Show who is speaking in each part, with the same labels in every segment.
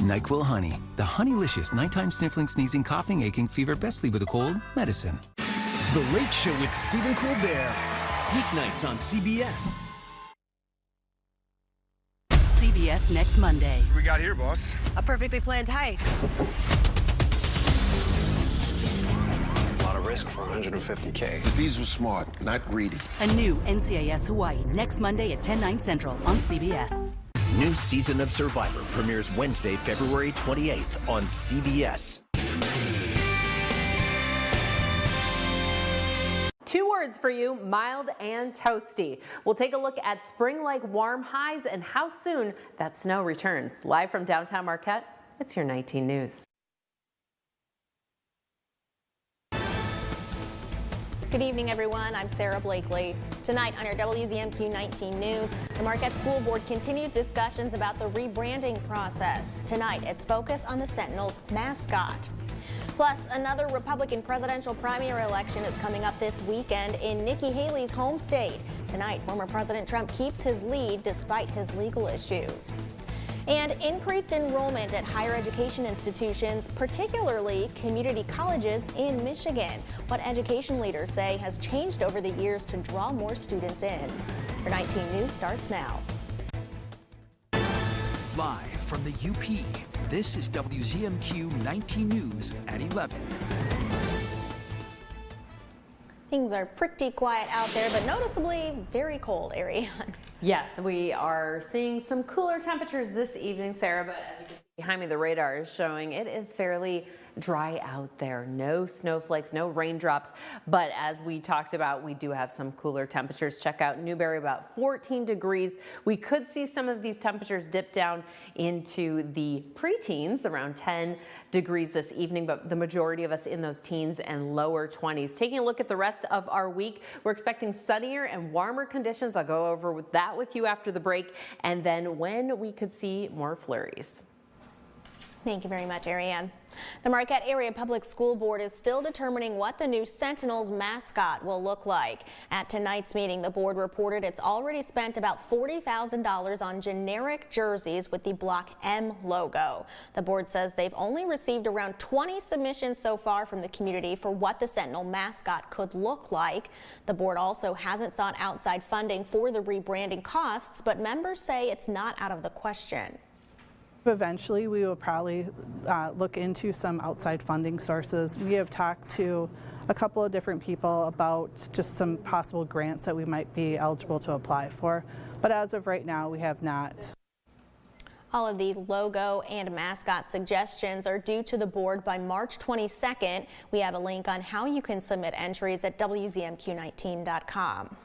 Speaker 1: NyQuil Honey, the honeylicious nighttime sniffling, sneezing, coughing, aching, fever, best leave with a cold medicine.
Speaker 2: The Late Show with Stephen Colbert. Weeknights on CBS.
Speaker 3: CBS next Monday.
Speaker 4: What we got here, boss?
Speaker 5: A perfectly planned heist.
Speaker 6: A lot of risk for 150K.
Speaker 4: But these were smart, not greedy.
Speaker 3: A new NCIS Hawaii next Monday at 10/9 Central on CBS.
Speaker 2: New season of Survivor premieres Wednesday, February 28th on CBS.
Speaker 7: 2 words for you, mild and toasty. We'll take a look at spring-like warm highs and how soon that snow returns. Live from downtown Marquette, it's your 19 News.
Speaker 8: Good evening, everyone. I'm Sarah Blakely. Tonight on your WZMQ 19 News, the Marquette School Board continued discussions about the rebranding process. Tonight, it's focused on the Sentinels mascot. Plus, another Republican presidential primary election is coming up this weekend in Nikki Haley's home state. Tonight, former President Trump keeps his lead despite his legal issues. And increased enrollment at higher education institutions, particularly community colleges in Michigan. What education leaders say has changed over the years to draw more students in. Your 19 News starts now.
Speaker 2: Live from the UP, this is WZMQ 19 News at 11.
Speaker 8: Things are pretty quiet out there, but noticeably very cold, Ariane.
Speaker 7: Yes, we are seeing some cooler temperatures this evening, Sarah, but as you can see behind me, the radar is showing it is fairly dry out there. No snowflakes, no raindrops, but as we talked about, we do have some cooler temperatures. Check out Newberry, about 14 degrees. We could see some of these temperatures dip down into the preteens, around 10 degrees this evening, but the majority of us in those teens and lower 20s. Taking a look at the rest of our week, we're expecting sunnier and warmer conditions. I'll go over with that with you after the break, and then when we could see more flurries.
Speaker 8: Thank you very much, Ariane. The Marquette Area Public School Board is still determining what the new Sentinels mascot will look like. At tonight's meeting, the board reported it's already spent about $40,000 on generic jerseys with the Block M logo. The board says they've only received around 20 submissions so far from the community for what the Sentinel mascot could look like. The board also hasn't sought outside funding for the rebranding costs, but members say it's not out of the question.
Speaker 9: Eventually, we will probably look into some outside funding sources. We have talked to a couple of different people about just some possible grants that we might be eligible to apply for, but as of right now, we have not.
Speaker 8: All of the logo and mascot suggestions are due to the board by March 22nd. We have a link on how you can submit entries at WZMQ19.com.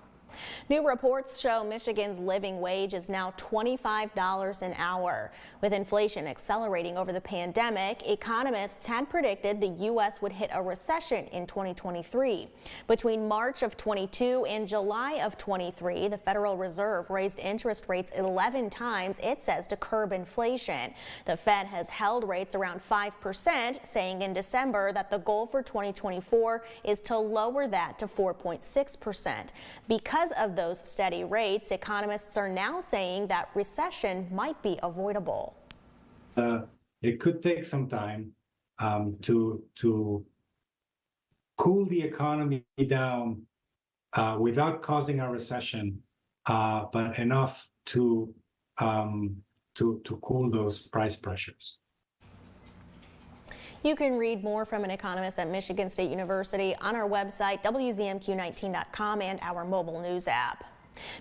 Speaker 8: New reports show Michigan's living wage is now $25 an hour. With inflation accelerating over the pandemic, economists had predicted the U.S. would hit a recession in 2023. Between March of 22 and July of 23, the Federal Reserve raised interest rates 11 times, it says, to curb inflation. The Fed has held rates around 5%, saying in December that the goal for 2024 is to lower that to 4.6%. Because of those steady rates, economists are now saying that recession might be avoidable.
Speaker 10: It could take some time to cool the economy down without causing a recession, but enough to cool those price pressures.
Speaker 8: You can read more from an economist at Michigan State University on our website, WZMQ19.com, and our mobile news app.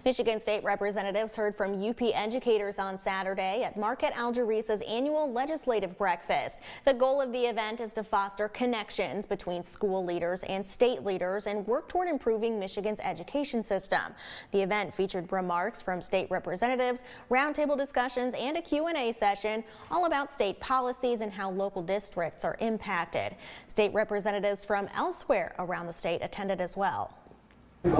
Speaker 8: Michigan State representatives heard from UP educators on Saturday at Marquette Algerisa's annual legislative breakfast. The goal of the event is to foster connections between school leaders and state leaders and work toward improving Michigan's education system. The event featured remarks from state representatives, roundtable discussions, and a Q&A session all about state policies and how local districts are impacted. State representatives from elsewhere around the state attended as well.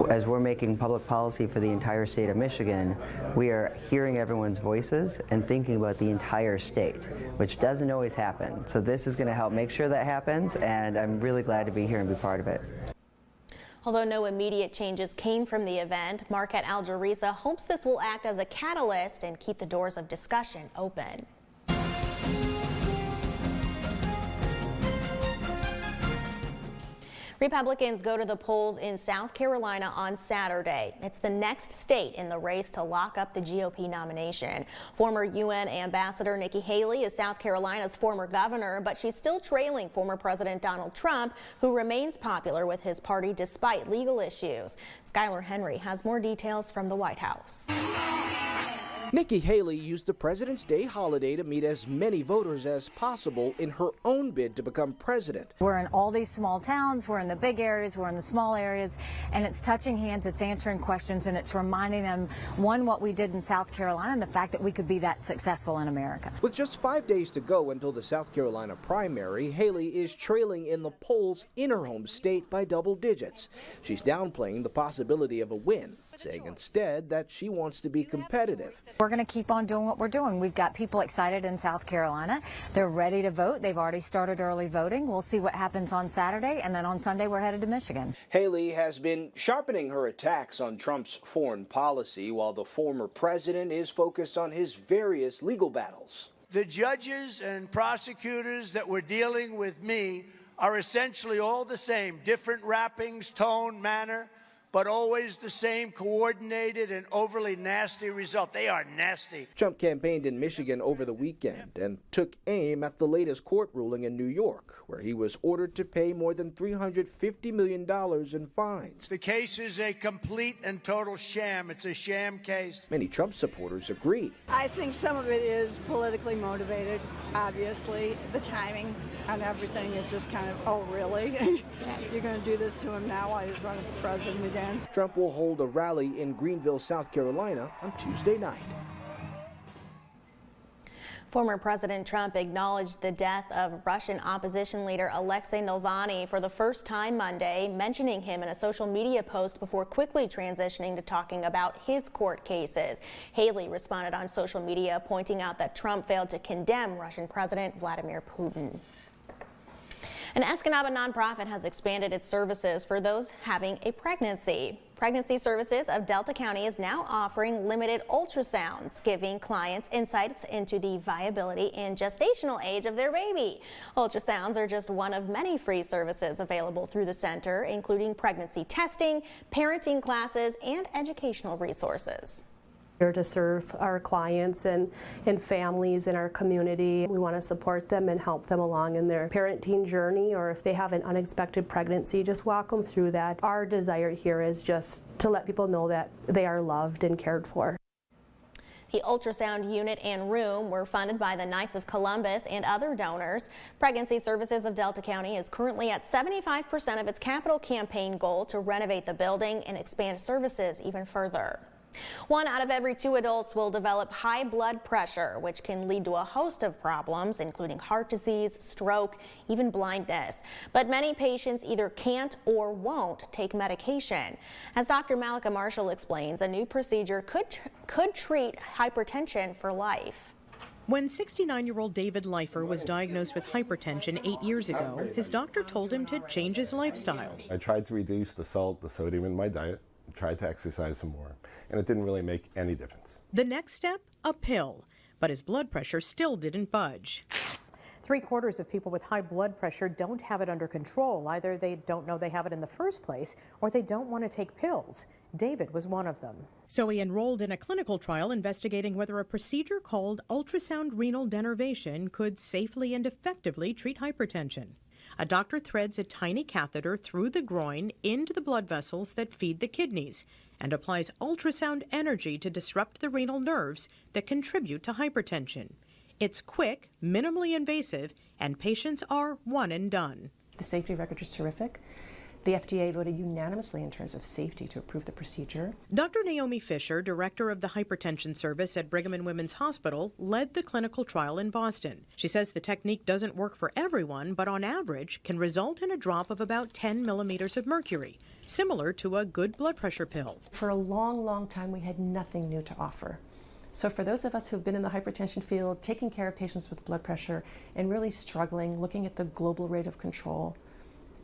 Speaker 11: As we're making public policy for the entire state of Michigan, we are hearing everyone's voices and thinking about the entire state, which doesn't always happen. So this is going to help make sure that happens, and I'm really glad to be here and be part of it.
Speaker 8: Although no immediate changes came from the event, Marquette Algerisa hopes this will act as a catalyst and keep the doors of discussion open. Republicans go to the polls in South Carolina on Saturday. It's the next state in the race to lock up the GOP nomination. Former UN Ambassador Nikki Haley is South Carolina's former governor, but she's still trailing former President Donald Trump, who remains popular with his party despite legal issues. Skylar Henry has more details from the White House.
Speaker 5: Nikki Haley used the President's Day holiday to meet as many voters as possible in her own bid to become president.
Speaker 12: We're in all these small towns, we're in the big areas, we're in the small areas, and it's touching hands, it's answering questions, and it's reminding them, one, what we did in South Carolina and the fact that we could be that successful in America.
Speaker 5: With just 5 days to go until the South Carolina primary, Haley is trailing in the polls in her home state by double digits. She's downplaying the possibility of a win, saying instead that she wants to be competitive.
Speaker 12: We're going to keep on doing what we're doing. We've got people excited in South Carolina. They're ready to vote. They've already started early voting. We'll see what happens on Saturday, and then on Sunday we're headed to Michigan.
Speaker 5: Haley has been sharpening her attacks on Trump's foreign policy while the former president is focused on his various legal battles.
Speaker 13: The judges and prosecutors that were dealing with me are essentially all the same, different wrappings, tone, manner, but always the same coordinated and overly nasty result. They are nasty.
Speaker 5: Trump campaigned in Michigan over the weekend and took aim at the latest court ruling in New York, where he was ordered to pay more than $350 million in fines.
Speaker 13: The case is a complete and total sham. It's a sham case.
Speaker 5: Many Trump supporters agree.
Speaker 14: I think some of it is politically motivated, obviously. The timing and everything is just kind of, oh, really? You're going to do this to him now while he's running for president again?
Speaker 5: Trump will hold a rally in Greenville, South Carolina on Tuesday night.
Speaker 8: Former President Trump acknowledged the death of Russian opposition leader Alexei Navalny for the first time Monday, mentioning him in a social media post before quickly transitioning to talking about his court cases. Haley responded on social media, pointing out that Trump failed to condemn Russian President Vladimir Putin. An Escanaba nonprofit has expanded its services for those having a pregnancy. Pregnancy Services of Delta County is now offering limited ultrasounds, giving clients insights into the viability and gestational age of their baby. Ultrasounds are just one of many free services available through the center, including pregnancy testing, parenting classes, and educational resources.
Speaker 15: Here to serve our clients and families in our community. We want to support them and help them along in their parenting journey, or if they have an unexpected pregnancy, just walk them through that. Our desire here is just to let people know that they are loved and cared for.
Speaker 8: The ultrasound unit and room were funded by the Knights of Columbus and other donors. Pregnancy Services of Delta County is currently at 75% of its capital campaign goal to renovate the building and expand services even further. 1 out of every 2 adults will develop high blood pressure, which can lead to a host of problems, including heart disease, stroke, even blindness. But many patients either can't or won't take medication. As Dr. Malika Marshall explains, a new procedure could treat hypertension for life.
Speaker 16: When 69-year-old David Leifer was diagnosed with hypertension 8 years ago, his doctor told him to change his lifestyle.
Speaker 17: I tried to reduce the salt, the sodium in my diet, tried to exercise some more, and it didn't really make any difference.
Speaker 16: The next step, a pill, but his blood pressure still didn't budge.
Speaker 18: 3/4 of people with high blood pressure don't have it under control. Either they don't know they have it in the first place, or they don't want to take pills. David was one of them.
Speaker 16: So he enrolled in a clinical trial investigating whether a procedure called ultrasound renal denervation could safely and effectively treat hypertension. A doctor threads a tiny catheter through the groin into the blood vessels that feed the kidneys and applies ultrasound energy to disrupt the renal nerves that contribute to hypertension. It's quick, minimally invasive, and patients are one and done.
Speaker 19: The safety record is terrific. The FDA voted unanimously in terms of safety to approve the procedure.
Speaker 16: Dr. Naomi Fisher, director of the hypertension service at Brigham and Women's Hospital, led the clinical trial in Boston. She says the technique doesn't work for everyone, but on average can result in a drop of about 10 millimeters of mercury, similar to a good blood pressure pill.
Speaker 19: For a long, long time, we had nothing new to offer. So for those of us who've been in the hypertension field, taking care of patients with blood pressure and really struggling, looking at the global rate of control,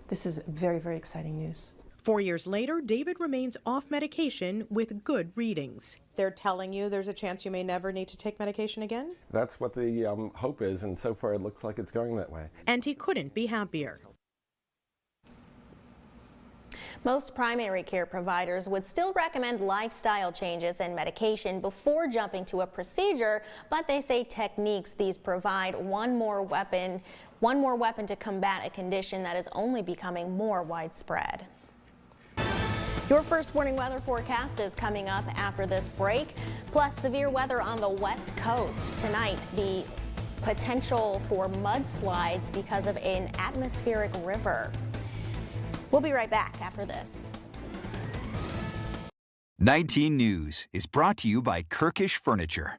Speaker 19: this is very, very exciting news.
Speaker 16: 4 years later, David remains off medication with good readings.
Speaker 18: They're telling you there's a chance you may never need to take medication again?
Speaker 17: That's what the hope is, and so far it looks like it's going that way.
Speaker 16: And he couldn't be happier.
Speaker 8: Most primary care providers would still recommend lifestyle changes and medication before jumping to a procedure, but they say techniques these provide one more weapon to combat a condition that is only becoming more widespread. Your first warning weather forecast is coming up after this break, plus severe weather on the west coast. Tonight, the potential for mudslides because of an atmospheric river. We'll be right back after this.
Speaker 2: 19 News is brought to you by Kirkish Furniture.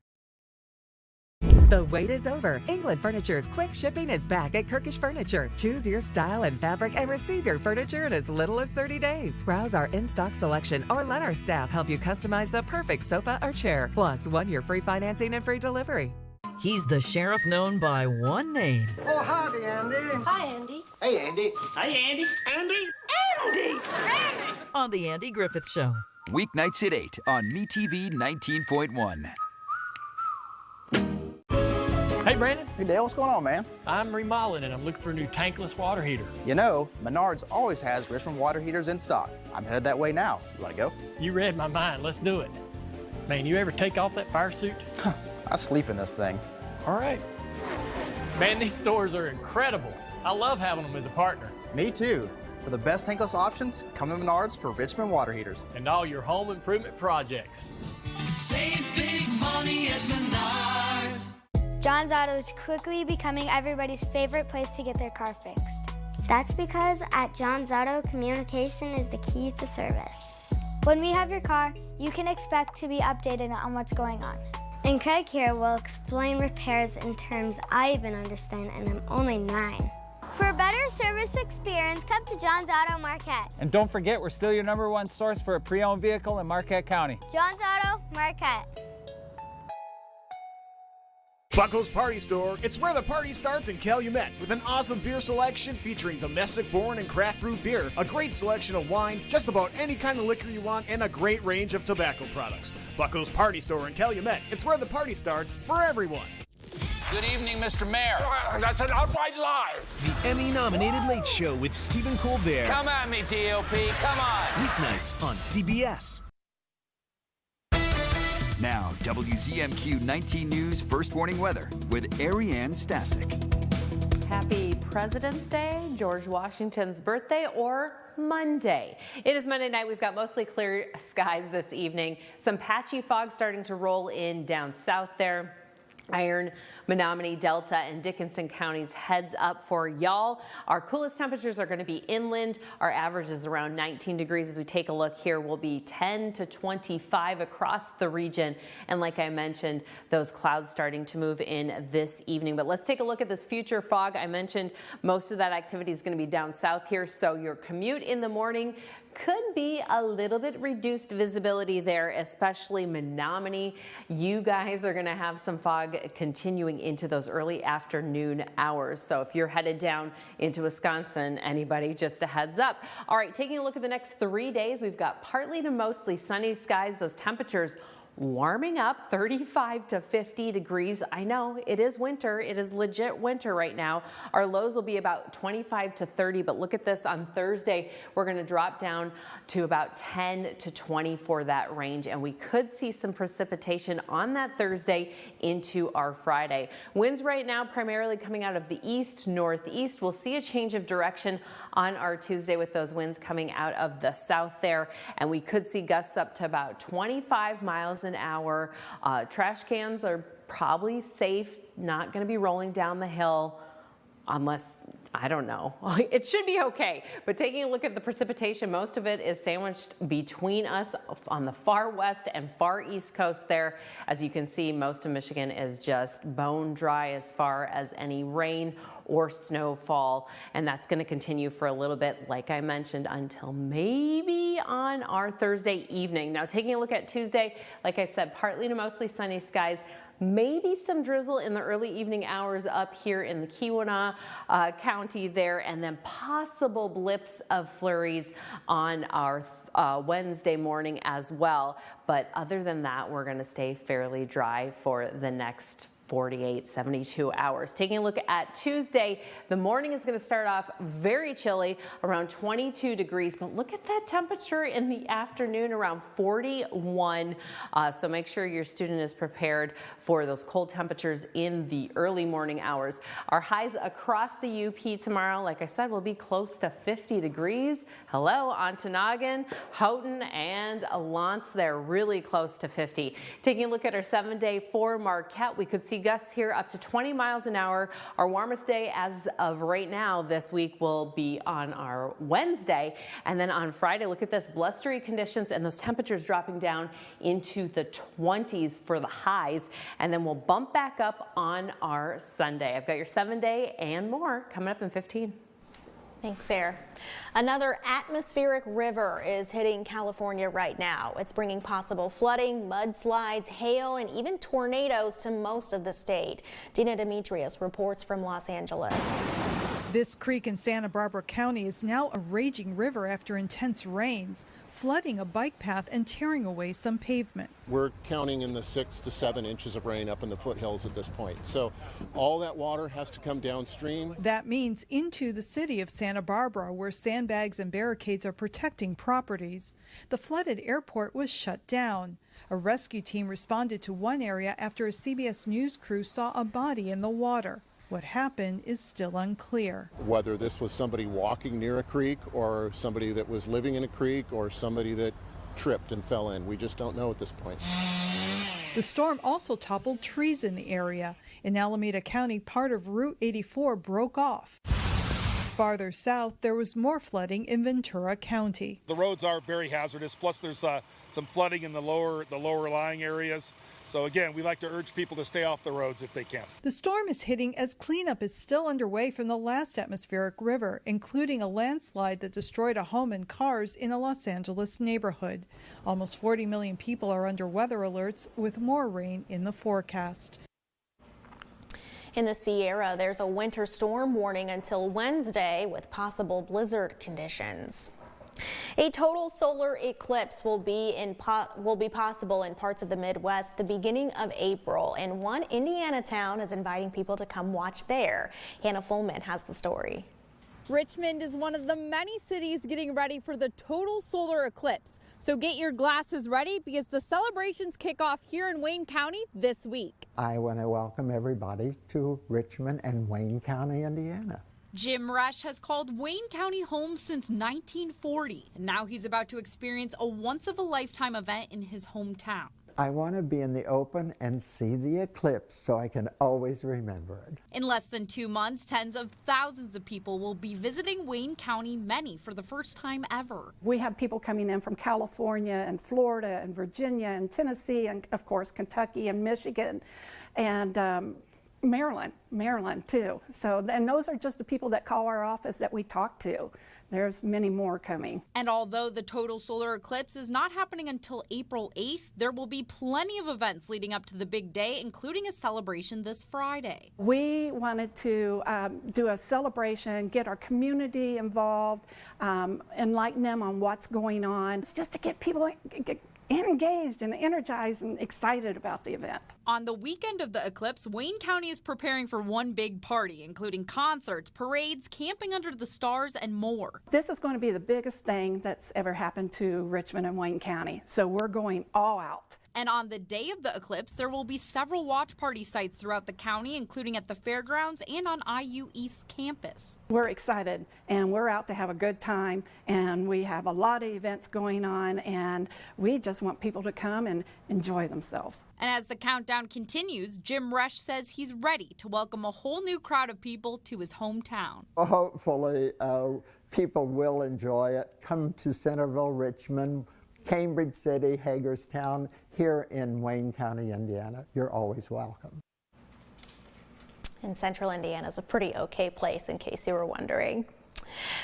Speaker 20: The wait is over. England Furniture's quick shipping is back at Kirkish Furniture. Choose your style and fabric and receive your furniture in as little as 30 days. Browse our in-stock selection or let our staff help you customize the perfect sofa or chair. Plus, 1 year free financing and free delivery.
Speaker 21: He's the sheriff known by one name.
Speaker 22: Oh, howdy, Andy.
Speaker 23: Hi, Andy.
Speaker 22: Hey, Andy.
Speaker 21: Hi, Andy.
Speaker 22: Andy. Andy.
Speaker 23: Andy.
Speaker 21: On The Andy Griffith Show.
Speaker 2: Weeknights at 8 on MeTV 19.1.
Speaker 24: Hey, Brandon.
Speaker 25: Hey, Dale, what's going on, man?
Speaker 24: I'm remodeling and I'm looking for a new tankless water heater.
Speaker 25: You know, Menards always has Richmond water heaters in stock. I'm headed that way now. You want to go?
Speaker 24: You read my mind. Let's do it. Man, you ever take off that fire suit?
Speaker 25: I sleep in this thing.
Speaker 24: All right. Man, these stores are incredible. I love having them as a partner.
Speaker 25: Me too. For the best tankless options, come to Menards for Richmond water heaters.
Speaker 24: And all your home improvement projects.
Speaker 26: Save big money at Menards.
Speaker 27: John's Auto is quickly becoming everybody's favorite place to get their car fixed. That's because at John's Auto, communication is the key to service. When we have your car, you can expect to be updated on what's going on. And Craig here will explain repairs in terms I even understand, and I'm only 9. For a better service experience, come to John's Auto Marquette.
Speaker 28: And don't forget, we're still your #1 source for a pre-owned vehicle in Marquette County.
Speaker 27: John's Auto Marquette.
Speaker 29: Buckles Party Store. It's where the party starts in Calumet with an awesome beer selection featuring domestic, foreign, and craft brew beer, a great selection of wine, just about any kind of liquor you want, and a great range of tobacco products. Buckles Party Store in Calumet. It's where the party starts for everyone.
Speaker 30: Good evening, Mr. Mayor.
Speaker 31: That's an outright lie.
Speaker 32: The Emmy-nominated Late Show with Stephen Colbert.
Speaker 30: Come at me, GOP. Come on.
Speaker 32: Weeknights on CBS.
Speaker 2: Now, WZMQ 19 News First Warning Weather with Ariane Stasek.
Speaker 7: Happy President's Day, George Washington's birthday, or Monday. It is Monday night. We've got mostly clear skies this evening. Some patchy fog starting to roll in down south there. Iron, Menominee, Delta, and Dickinson counties heads up for y'all. Our coolest temperatures are going to be inland. Our average is around 19 degrees. As we take a look here, will be 10 to 25 across the region. And like I mentioned, those clouds starting to move in this evening. But let's take a look at this future fog. I mentioned most of that activity is going to be down south here. So your commute in the morning could be a little bit reduced visibility there, especially Menominee. You guys are going to have some fog continuing into those early afternoon hours. So if you're headed down into Wisconsin, anybody, just a heads up. All right, taking a look at the next 3 days, we've got partly to mostly sunny skies. Those temperatures warming up, 35 to 50 degrees. I know it is winter. It is legit winter right now. Our lows will be about 25 to 30, but look at this on Thursday. We're going to drop down to about 10 to 20 for that range, and we could see some precipitation on that Thursday into our Friday. Winds right now primarily coming out of the east, northeast. We'll see a change of direction on our Tuesday with those winds coming out of the south there, and we could see gusts up to about 25 miles an hour. Trash cans are probably safe, not going to be rolling down the hill unless, I don't know. It should be okay. But taking a look at the precipitation, most of it is sandwiched between us on the far west and far east coast there. As you can see, most of Michigan is just bone dry as far as any rain or snowfall, and that's going to continue for a little bit, like I mentioned, until maybe on our Thursday evening. Now, taking a look at Tuesday, like I said, partly to mostly sunny skies. Maybe some drizzle in the early evening hours up here in the Keweenaw County there, and then possible blips of flurries on our Wednesday morning as well. But other than that, we're going to stay fairly dry for the next 48, 72 hours. Taking a look at Tuesday, the morning is going to start off very chilly, around 22 degrees, but look at that temperature in the afternoon, around 41. So make sure your student is prepared for those cold temperatures in the early morning hours. Our highs across the UP tomorrow, like I said, will be close to 50 degrees. Hello, Ontonagon, Houghton, and Alance, they're really close to 50. Taking a look at our 7-day for Marquette, we could see gusts here up to 20 miles an hour. Our warmest day as of right now this week will be on our Wednesday. And then on Friday, look at this, blustery conditions and those temperatures dropping down into the 20s for the highs. And then we'll bump back up on our Sunday. I've got your 7-day and more coming up in 15.
Speaker 8: Thanks, Sarah. Another atmospheric river is hitting California right now. It's bringing possible flooding, mudslides, hail, and even tornadoes to most of the state. Dina Demetrius reports from Los Angeles.
Speaker 1: This creek in Santa Barbara County is now a raging river after intense rains, flooding a bike path and tearing away some pavement.
Speaker 3: We're counting in the 6 to 7 inches of rain up in the foothills at this point. So all that water has to come downstream.
Speaker 1: That means into the city of Santa Barbara, where sandbags and barricades are protecting properties. The flooded airport was shut down. A rescue team responded to one area after a CBS News crew saw a body in the water. What happened is still unclear.
Speaker 3: Whether this was somebody walking near a creek or somebody that was living in a creek or somebody that tripped and fell in. We just don't know at this point.
Speaker 1: The storm also toppled trees in the area. In Alameda County, part of Route 84 broke off. Farther south, there was more flooding in Ventura County.
Speaker 31: The roads are very hazardous, plus there's some flooding in the lower lying areas. So again, we like to urge people to stay off the roads if they can.
Speaker 1: The storm is hitting as cleanup is still underway from the last atmospheric river, including a landslide that destroyed a home and cars in a Los Angeles neighborhood. Almost 40 million people are under weather alerts, with more rain in the forecast.
Speaker 8: In the Sierra, there's a winter storm warning until Wednesday with possible blizzard conditions. A total solar eclipse will be possible in parts of the Midwest the beginning of April, and one Indiana town is inviting people to come watch there. Hannah Fullman has the story.
Speaker 4: Richmond is one of the many cities getting ready for the total solar eclipse. So get your glasses ready because the celebrations kick off here in Wayne County this week.
Speaker 5: I want to welcome everybody to Richmond and Wayne County, Indiana.
Speaker 6: Jim Rush has called Wayne County home since 1940. Now he's about to experience a once-of-a-lifetime event in his hometown.
Speaker 5: I want to be in the open and see the eclipse so I can always remember it.
Speaker 6: In less than 2 months, tens of thousands of people will be visiting Wayne County, many for the first time ever.
Speaker 9: We have people coming in from California and Florida and Virginia and Tennessee and, of course, Kentucky and Michigan and Maryland too. So, and those are just the people that call our office that we talk to. There's many more coming.
Speaker 6: And although the total solar eclipse is not happening until April 8th, there will be plenty of events leading up to the big day, including a celebration this Friday.
Speaker 9: We wanted to do a celebration, get our community involved, enlighten them on what's going on. It's just to get people engaged and energized and excited about the event.
Speaker 6: On the weekend of the eclipse, Wayne County is preparing for one big party, including concerts, parades, camping under the stars, and more.
Speaker 9: This is going to be the biggest thing that's ever happened to Richmond and Wayne County, so we're going all out.
Speaker 6: And on the day of the eclipse, there will be several watch party sites throughout the county, including at the fairgrounds and on IU East campus.
Speaker 9: We're excited, and we're out to have a good time, and we have a lot of events going on, and we just want people to come and enjoy themselves.
Speaker 6: And as the countdown continues, Jim Rush says he's ready to welcome a whole new crowd of people to his hometown.
Speaker 5: Hopefully, people will enjoy it. Come to Centerville, Richmond, Cambridge City, Hagerstown, here in Wayne County, Indiana. You're always welcome.
Speaker 8: And Central Indiana is a pretty okay place, in case you were wondering.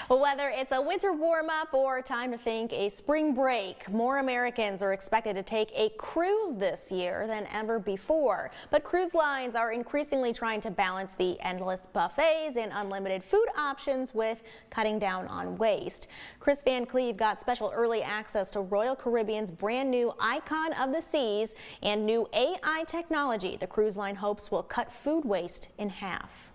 Speaker 8: Whether it's a winter warm-up or time to think a spring break, more Americans are expected to take a cruise this year than ever before. But cruise lines are increasingly trying to balance the endless buffets and unlimited food options with cutting down on waste. Chris Van Cleve got special early access to Royal Caribbean's brand new Icon of the Seas and new AI technology the cruise line hopes will cut food waste in half.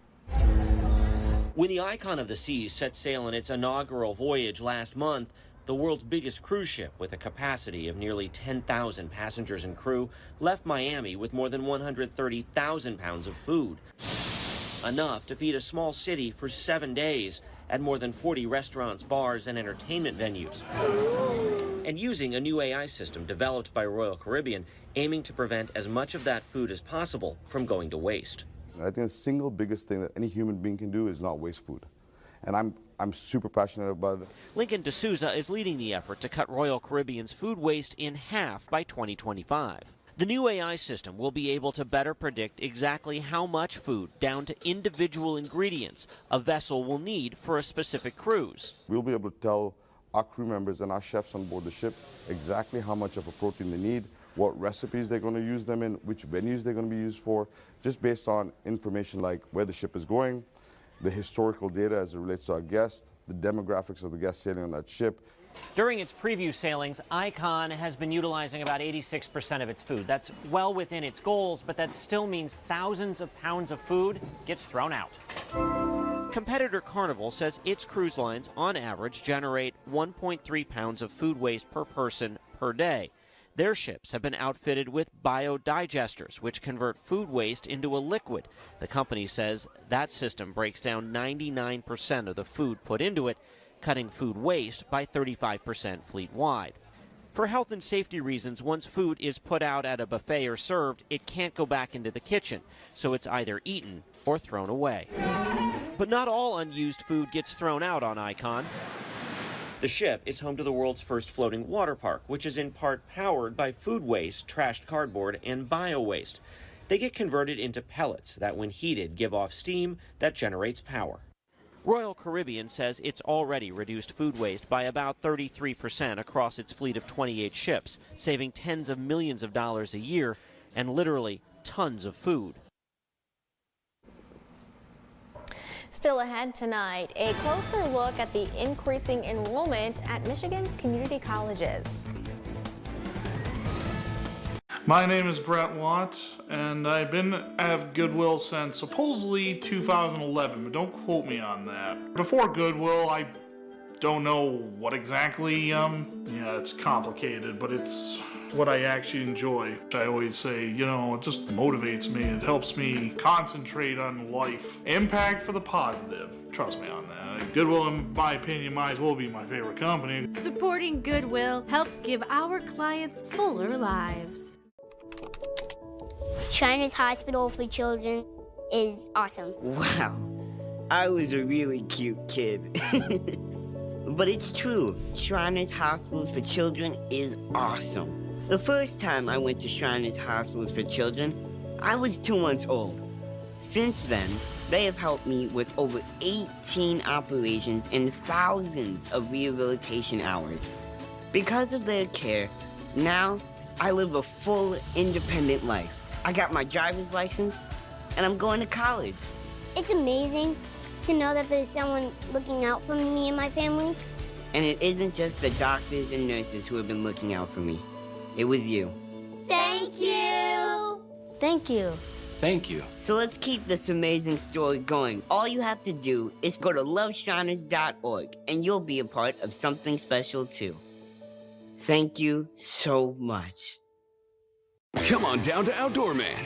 Speaker 10: When the Icon of the Seas set sail on its inaugural voyage last month, the world's biggest cruise ship with a capacity of nearly 10,000 passengers and crew left Miami with more than 130,000 pounds of food. Enough to feed a small city for 7 days at more than 40 restaurants, bars, and entertainment venues. And using a new AI system developed by Royal Caribbean, aiming to prevent as much of that food as possible from going to waste.
Speaker 11: I think the single biggest thing that any human being can do is not waste food. And I'm super passionate about it.
Speaker 10: Lincoln D'Souza is leading the effort to cut Royal Caribbean's food waste in half by 2025. The new AI system will be able to better predict exactly how much food, down to individual ingredients, a vessel will need for a specific cruise.
Speaker 11: We'll be able to tell our crew members and our chefs on board the ship exactly how much of a protein they need, what recipes they're going to use them in, which venues they're going to be used for, just based on information like where the ship is going, the historical data as it relates to our guests, the demographics of the guests sailing on that ship.
Speaker 10: During its preview sailings, Icon has been utilizing about 86% of its food. That's well within its goals, but that still means thousands of pounds of food gets thrown out. Competitor Carnival says its cruise lines, on average, generate 1.3 pounds of food waste per person per day. Their ships have been outfitted with biodigesters, which convert food waste into a liquid. The company says that system breaks down 99% of the food put into it, cutting food waste by 35% fleet-wide. For health and safety reasons, once food is put out at a buffet or served, it can't go back into the kitchen, so it's either eaten or thrown away. But not all unused food gets thrown out on Icon. The ship is home to the world's first floating water park, which is in part powered by food waste, trashed cardboard, and bio-waste. They get converted into pellets that, when heated, give off steam that generates power. Royal Caribbean says it's already reduced food waste by about 33% across its fleet of 28 ships, saving tens of millions of dollars a year and literally tons of food.
Speaker 8: Still ahead tonight, a closer look at the increasing enrollment at Michigan's community colleges.
Speaker 12: My name is Brett Watt, and I've been at Goodwill since supposedly 2011, but don't quote me on that. Before Goodwill, I don't know what exactly, it's complicated, but it's what I actually enjoy. I always say, it just motivates me. It helps me concentrate on life. Impact for the positive. Trust me on that. Goodwill, in my opinion, might as well be my favorite company.
Speaker 13: Supporting Goodwill helps give our clients fuller lives.
Speaker 27: Shriners Hospitals for Children is awesome.
Speaker 14: Wow, I was a really cute kid. But it's true, Shriners Hospitals for Children is awesome. The first time I went to Shriners Hospitals for Children, I was 2 months old. Since then, they have helped me with over 18 operations and thousands of rehabilitation hours. Because of their care, now I live a full, independent life. I got my driver's license, and I'm going to college.
Speaker 27: It's amazing to know that there's someone looking out for me and my family.
Speaker 14: And it isn't just the doctors and nurses who have been looking out for me. It was you.
Speaker 27: Thank you. Thank you.
Speaker 14: Thank you. So let's keep this amazing story going. All you have to do is go to loveshriners.org, and you'll be a part of something special too. Thank you so much.
Speaker 15: Come on down to Outdoor Man.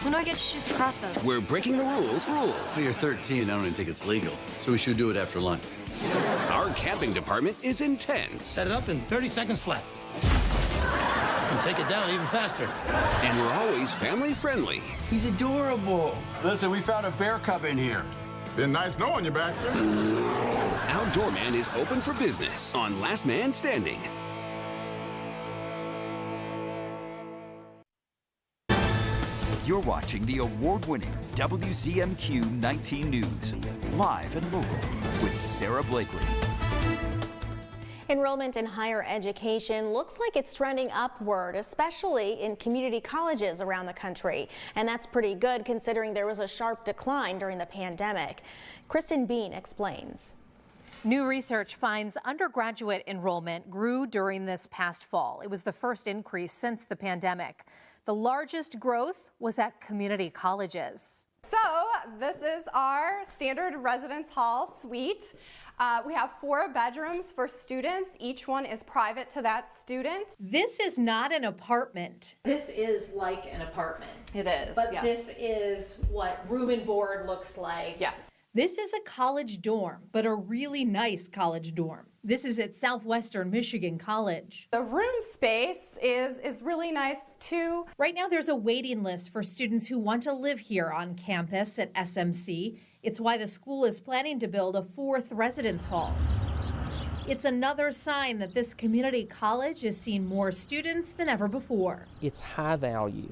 Speaker 16: When do I get to shoot the crossbows?
Speaker 15: We're breaking the rules.
Speaker 17: So you're 13, I don't even think it's legal. So we should do it after lunch.
Speaker 15: Our camping department is intense.
Speaker 18: Set it up in 30 seconds flat. And take it down even faster.
Speaker 15: And we're always family friendly.
Speaker 17: He's adorable. Listen, we found a bear cub in here.
Speaker 19: Been nice knowing you, Baxter.
Speaker 15: Outdoor Man is open for business on Last Man Standing.
Speaker 2: You're watching the award-winning WZMQ 19 News, live and local with Sarah Blakely.
Speaker 8: Enrollment in higher education looks like it's trending upward, especially in community colleges around the country. And that's pretty good considering there was a sharp decline during the pandemic. Kristen Bean explains.
Speaker 20: New research finds undergraduate enrollment grew during this past fall. It was the first increase since the pandemic. The largest growth was at community colleges.
Speaker 2: So this is our standard residence hall suite. We have 4 bedrooms for students. Each one is private to that student.
Speaker 20: This is not an apartment. This is like an apartment.
Speaker 2: It is,
Speaker 20: But
Speaker 2: yes.
Speaker 20: this is what room and board looks like.
Speaker 2: Yes.
Speaker 20: This is a college dorm, but a really nice college dorm. This is at Southwestern Michigan College.
Speaker 2: The room space is really nice too.
Speaker 20: Right now there's a waiting list for students who want to live here on campus at SMC. It's why the school is planning to build a 4th residence hall. It's another sign that this community college is seeing more students than ever before.
Speaker 21: It's high value.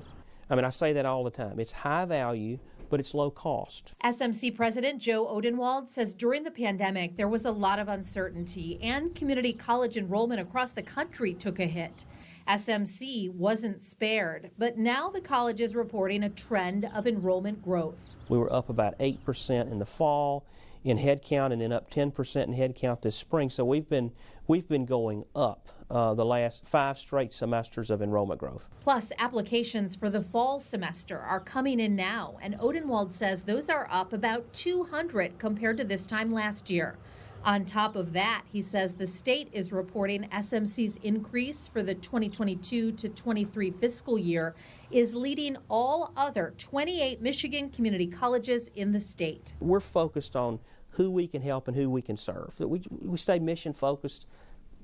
Speaker 21: I mean, I say that all the time. It's high value, but it's low cost.
Speaker 20: SMC President Joe Odenwald says during the pandemic, there was a lot of uncertainty and community college enrollment across the country took a hit. SMC wasn't spared, but now the college is reporting a trend of enrollment growth.
Speaker 21: We were up about 8% in the fall in headcount and then up 10% in headcount this spring. So we've been going up the last 5 straight semesters of enrollment growth.
Speaker 20: Plus, applications for the fall semester are coming in now, and Odenwald says those are up about 200 compared to this time last year. On top of that, he says the state is reporting SMC's increase for the 2022 to 23 fiscal year is leading all other 28 Michigan community colleges in the state.
Speaker 21: We're focused on who we can help and who we can serve. We stay mission focused.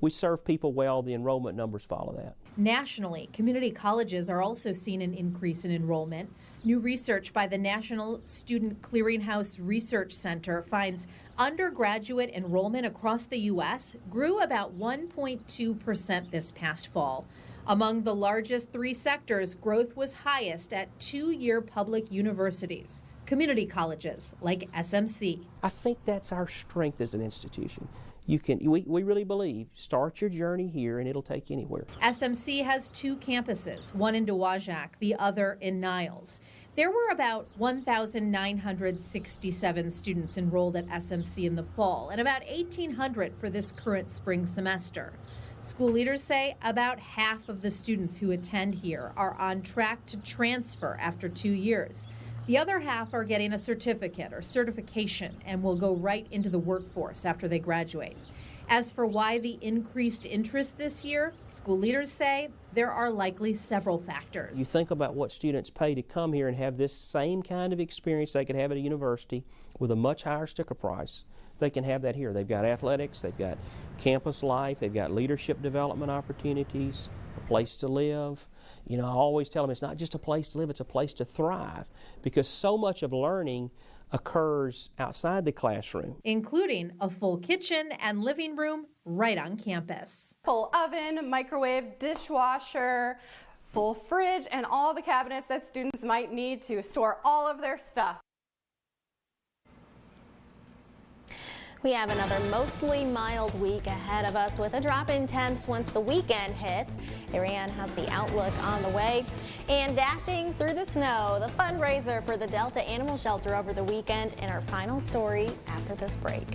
Speaker 21: We serve people well, the enrollment numbers follow that.
Speaker 20: Nationally, community colleges are also seeing an increase in enrollment. New research by the National Student Clearinghouse Research Center finds undergraduate enrollment across the U.S. grew about 1.2% this past fall. Among the largest 3 sectors, growth was highest at 2-year public universities, community colleges like SMC.
Speaker 21: I think that's our strength as an institution. We really believe, start your journey here and it'll take you anywhere.
Speaker 20: SMC has 2 campuses, one in Dowagiac, the other in Niles. There were about 1,967 students enrolled at SMC in the fall and about 1,800 for this current spring semester. School leaders say about half of the students who attend here are on track to transfer after 2 years. The other half are getting a certificate or certification and will go right into the workforce after they graduate. As for why the increased interest this year, school leaders say there are likely several factors.
Speaker 21: You think about what students pay to come here and have this same kind of experience they could have at a university with a much higher sticker price. They can have that here. They've got athletics, they've got campus life, they've got leadership development opportunities, a place to live. You know, I always tell them it's not just a place to live, it's a place to thrive, because so much of learning occurs outside the classroom.
Speaker 20: Including a full kitchen and living room right on campus.
Speaker 2: Full oven, microwave, dishwasher, full fridge, and all the cabinets that students might need to store all of their stuff.
Speaker 8: We have another mostly mild week ahead of us with a drop in temps once the weekend hits. Ariane has the outlook on the way. And dashing through the snow, the fundraiser for the Delta Animal Shelter over the weekend in our final story after this break.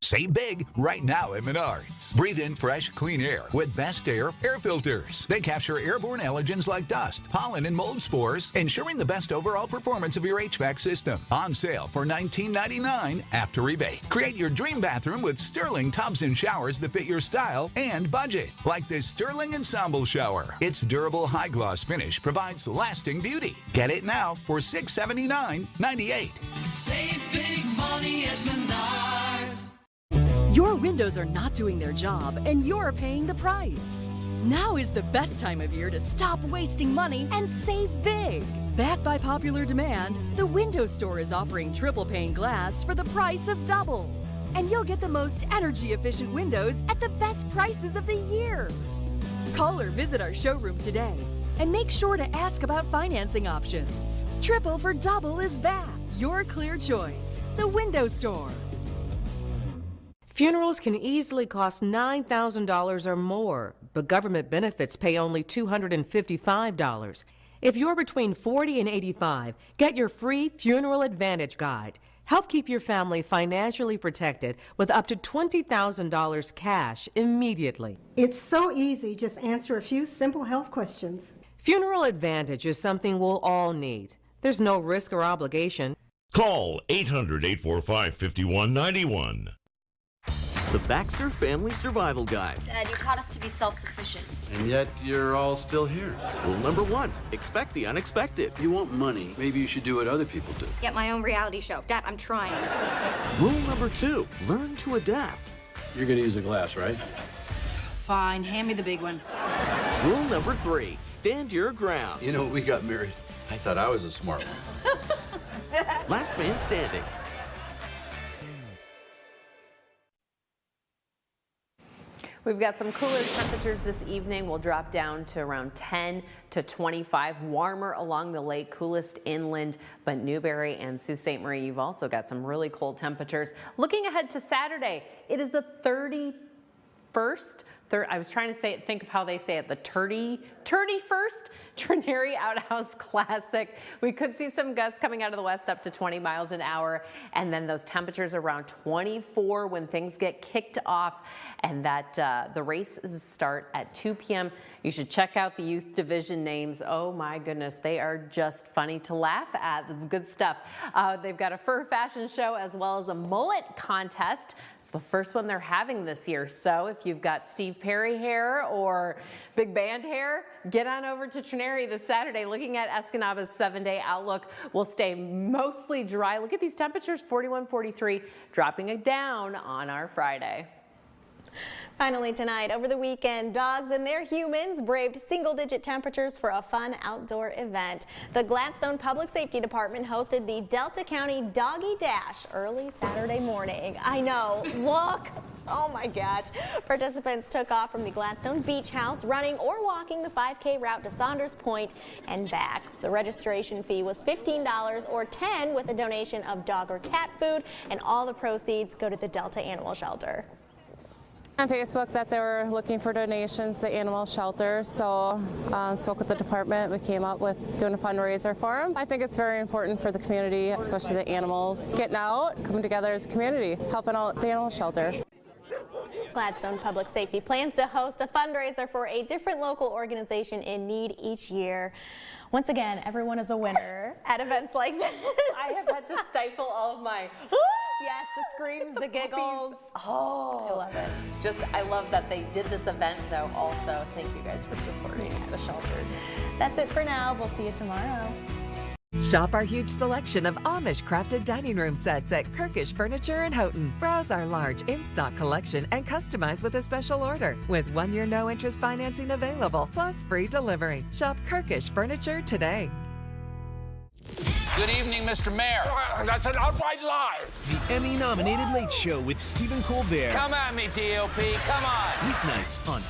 Speaker 22: Save big right now at Menards. Breathe in fresh, clean air with Best Air air filters. They capture airborne allergens like dust, pollen, and mold spores, ensuring the best overall performance of your HVAC system. On sale for $19.99 after rebate. Create your dream bathroom with Sterling tubs and showers that fit your style and budget. Like this Sterling Ensemble shower. Its durable high-gloss finish provides lasting beauty. Get it now for $679.98.
Speaker 23: Save big money at Menards.
Speaker 24: Your windows are not doing their job, and you're paying the price.
Speaker 1: Now is the best time of year to stop wasting money and save big. Backed by popular demand, the window store is offering triple pane glass for the price of double. And you'll get the most energy-efficient windows at the best prices of the year. Call or visit our showroom today and make sure to ask about financing options. Triple for double is back. Your clear choice. The window store.
Speaker 3: Funerals can easily cost $9,000 or more, but government benefits pay only $255. If you're between 40 and 85, get your free Funeral Advantage Guide. Help keep your family financially protected with up to $20,000 cash immediately.
Speaker 4: It's so easy. Just answer a few simple health questions.
Speaker 3: Funeral Advantage is something we'll all need. There's no risk or obligation.
Speaker 7: Call 800-845-5191.
Speaker 24: The Baxter Family Survival Guide.
Speaker 16: Dad, you taught us to be self-sufficient.
Speaker 17: And yet you're all still here.
Speaker 24: Rule number 1, expect the unexpected.
Speaker 17: If you want money, maybe you should do what other people do.
Speaker 16: Get my own reality show. Dad, I'm trying.
Speaker 24: Rule number 2, learn to adapt.
Speaker 17: You're going to use a glass, right?
Speaker 16: Fine, hand me the big one.
Speaker 24: Rule number 3, stand your ground.
Speaker 17: You know, when we got married, I thought I was a smart one.
Speaker 24: Last man standing.
Speaker 25: We've got some cooler temperatures this evening. We'll drop down to around 10 to 25, warmer along the lake, coolest inland, but Newberry and Sault Ste. Marie, you've also got some really cold temperatures. Looking ahead to Saturday, it is the 31st. I was trying to say it, think of how they say it, the 31st Trinary Outhouse Classic. We could see some gusts coming out of the west up to 20 miles an hour, and then those temperatures around 24 when things get kicked off, and that the races start at 2 p.m. You should check out the youth division names. Oh my goodness, they are just funny to laugh at. That's good stuff. They've got a fur fashion show as well as a mullet contest. It's the first one they're having this year. So if you've got Steve Perry hair or big band hair, get on over to Trinary this Saturday. Looking at Escanaba's 7-day outlook, will stay mostly dry. Look at these temperatures, 41, 43, dropping it down on our Friday.
Speaker 8: Finally tonight, over the weekend, dogs and their humans braved single-digit temperatures for a fun outdoor event. The Gladstone Public Safety Department hosted the Delta County Doggy Dash early Saturday morning. I know, look! Oh my gosh. Participants took off from the Gladstone Beach House, running or walking the 5K route to Saunders Point and back. The registration fee was $15 or $10 with a donation of dog or cat food, and all the proceeds go to the Delta Animal Shelter.
Speaker 26: On Facebook that they were looking for donations to the animal shelter, so spoke with the department. We came up with doing a fundraiser for them. I think it's very important for the community, especially the animals, getting out, coming together as a community, helping out the animal shelter.
Speaker 8: Gladstone Public Safety plans to host a fundraiser for a different local organization in need each year. Once again, everyone is a winner at events like this.
Speaker 25: I have had to stifle all of my
Speaker 8: yes, the screams, the giggles.
Speaker 25: Oh,
Speaker 8: I love it.
Speaker 25: I love that they did this event though also. Thank you guys for supporting the shelters.
Speaker 8: That's it for now. We'll see you tomorrow.
Speaker 28: Shop our huge selection of Amish crafted dining room sets at Kirkish Furniture in Houghton. Browse our large in-stock collection and customize with a special order with 1-year no-interest financing available, plus free delivery. Shop Kirkish Furniture today.
Speaker 29: Good evening, Mr. Mayor.
Speaker 30: That's an outright lie.
Speaker 31: The Emmy-nominated Late Show with Stephen Colbert.
Speaker 29: Come at me, GOP. Come on.
Speaker 31: Weeknights on